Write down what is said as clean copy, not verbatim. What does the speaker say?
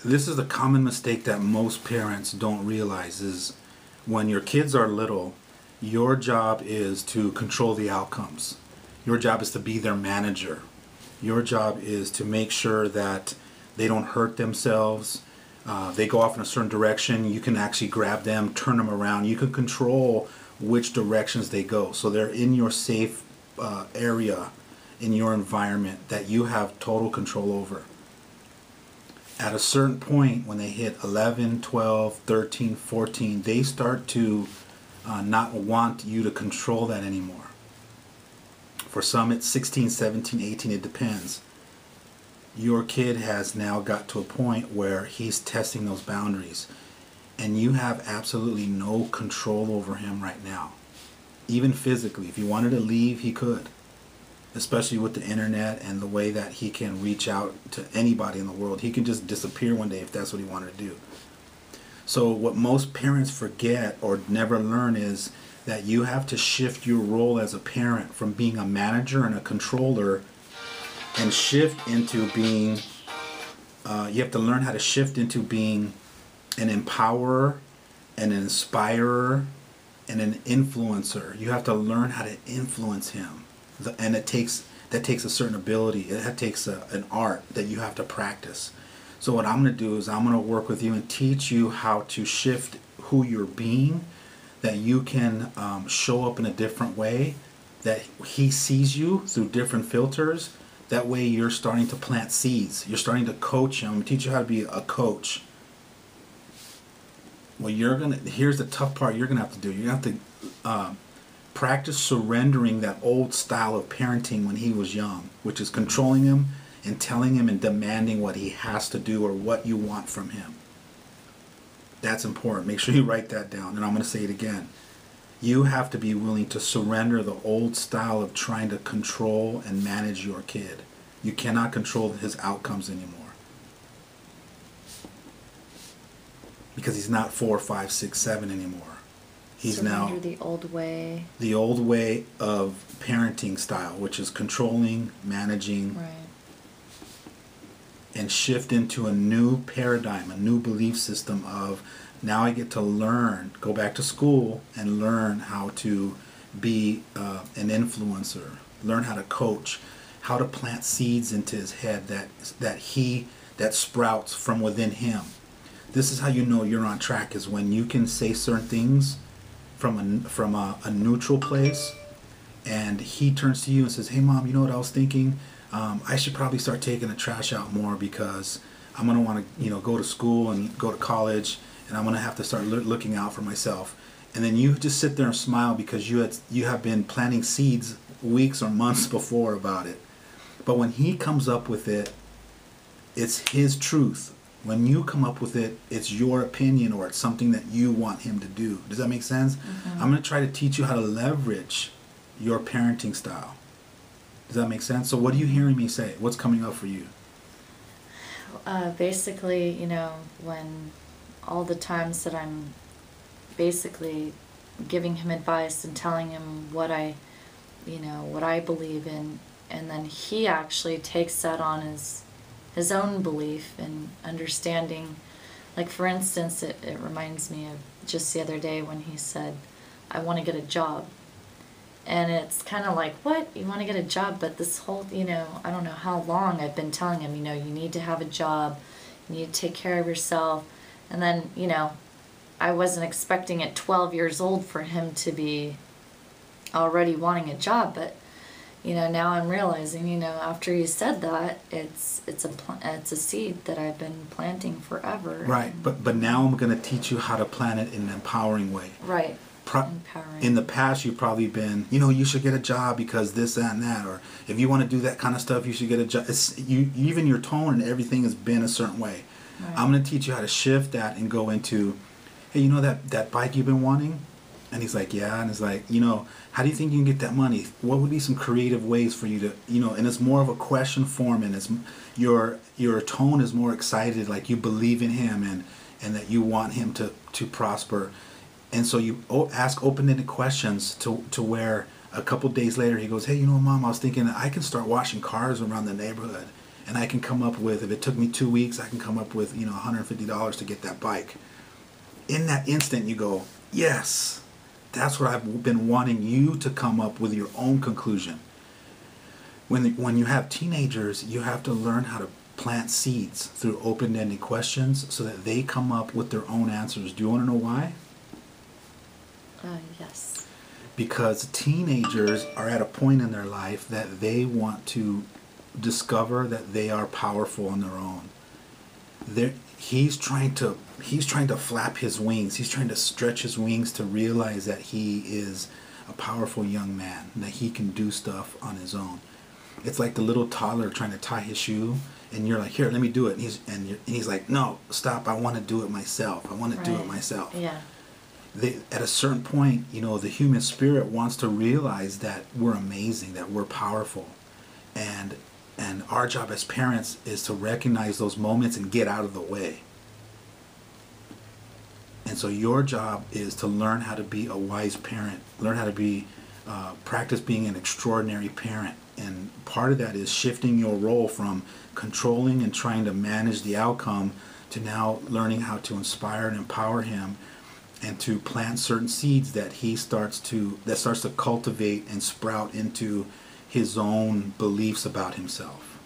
This is a common mistake that most parents don't realize is when your kids are little, your job is to control the outcomes. Your job is to be their manager. Your job is to make sure that they don't hurt themselves. They go off in a certain direction. You can actually grab them, turn them around. You can control which directions they go. So they're in your safe area, in your environment that you have total control over. At a certain point, when they hit 11, 12, 13, 14, they start to not want you to control that anymore. For some, it's 16, 17, 18, it depends. Your kid has now got to a point where he's testing those boundaries, and you have absolutely no control over him right now. Even physically, if he wanted to leave, he could. Especially with the internet and the way that he can reach out to anybody in the world. He can just disappear one day if that's what he wanted to do. So what most parents forget or never learn is that you have to shift your role as a parent from being a manager and a controller and shift into being, you have to learn how to shift into being an empowerer, an inspirer, and an influencer. You have to learn how to influence him. And that takes a certain ability. It takes an art that you have to practice. So what I'm going to do is I'm going to work with you and teach you how to shift who you're being, that you can show up in a different way, that he sees you through different filters. That way you're starting to plant seeds. You're starting to coach him. I'm going to teach you how to be a coach. Well, here's the tough part you're going to have to do. You're going to have to practice surrendering that old style of parenting when he was young, which is controlling him and telling him and demanding what he has to do or what you want from him. That's important. Make sure you write that down, and I'm going to say it again. You have to be willing to surrender the old style of trying to control and manage your kid. You cannot control his outcomes anymore. Because he's not 4, 5, 6, 7 anymore. He's surrender now the old way. The old way of parenting style, which is controlling, managing, right, and shift into a new paradigm, a new belief system of now I get to learn, go back to school and learn how to be an influencer, learn how to coach, how to plant seeds into his head that sprouts from within him. This is how you know you're on track, is when you can say certain things from a neutral place, and he turns to you and says, hey mom, you know what I was thinking? I should probably start taking the trash out more because I'm going to want to go to school and go to college, and I'm going to have to start looking out for myself. And then you just sit there and smile because you have been planting seeds weeks or months before about it. But when he comes up with it, it's his truth. When you come up with it, it's your opinion or it's something that you want him to do. Does that make sense? Mm-hmm. I'm going to try to teach you how to leverage your parenting style. Does that make sense? So what are you hearing me say? What's coming up for you? Basically, when all the times that I'm basically giving him advice and telling him what I believe in, and then he actually takes that on his own belief and understanding. Like, for instance, it reminds me of just the other day when he said, I want to get a job. And it's kind of like, what? You want to get a job? But this whole, I don't know how long I've been telling him, you need to have a job, you need to take care of yourself. And then, I wasn't expecting at 12 years old for him to be already wanting a job, but now I'm realizing, after you said that, it's a seed that I've been planting forever. Right, but now I'm going to teach you how to plant it in an empowering way. Right. Empowering. In the past, you've probably been, you should get a job because this, that, and that, or if you want to do that kind of stuff, you should get a job. Even your tone and everything has been a certain way. Right. I'm going to teach you how to shift that and go into, hey, that bike you've been wanting? And he's like, yeah. And it's like, how do you think you can get that money? What would be some creative ways for you to, and it's more of a question form, and it's your tone is more excited, like you believe in him and that you want him to prosper. And so you ask open-ended questions to where a couple days later he goes, hey, mom, I was thinking I can start washing cars around the neighborhood. and I can come up with, if it took me 2 weeks, I can come up with, $150 to get that bike. In that instant, you go, yes, that's what I've been wanting you to come up with your own conclusion. When you have teenagers, you have to learn how to plant seeds through open-ended questions so that they come up with their own answers. Do you want to know why? Yes. Because teenagers are at a point in their life that they want to discover that they are powerful on their own. He's trying to flap his wings. He's trying to stretch his wings to realize that he is a powerful young man, that he can do stuff on his own. It's like the little toddler trying to tie his shoe, and you're like, here, let me do it. And he's like, no, stop, I want to do it myself. I want to do it myself. Yeah. At a certain point, the human spirit wants to realize that we're amazing, that we're powerful. And our job as parents is to recognize those moments and get out of the way. And so your job is to learn how to be a wise parent, learn how to practice being an extraordinary parent. And part of that is shifting your role from controlling and trying to manage the outcome to now learning how to inspire and empower him, and to plant certain seeds that starts to cultivate and sprout into his own beliefs about himself.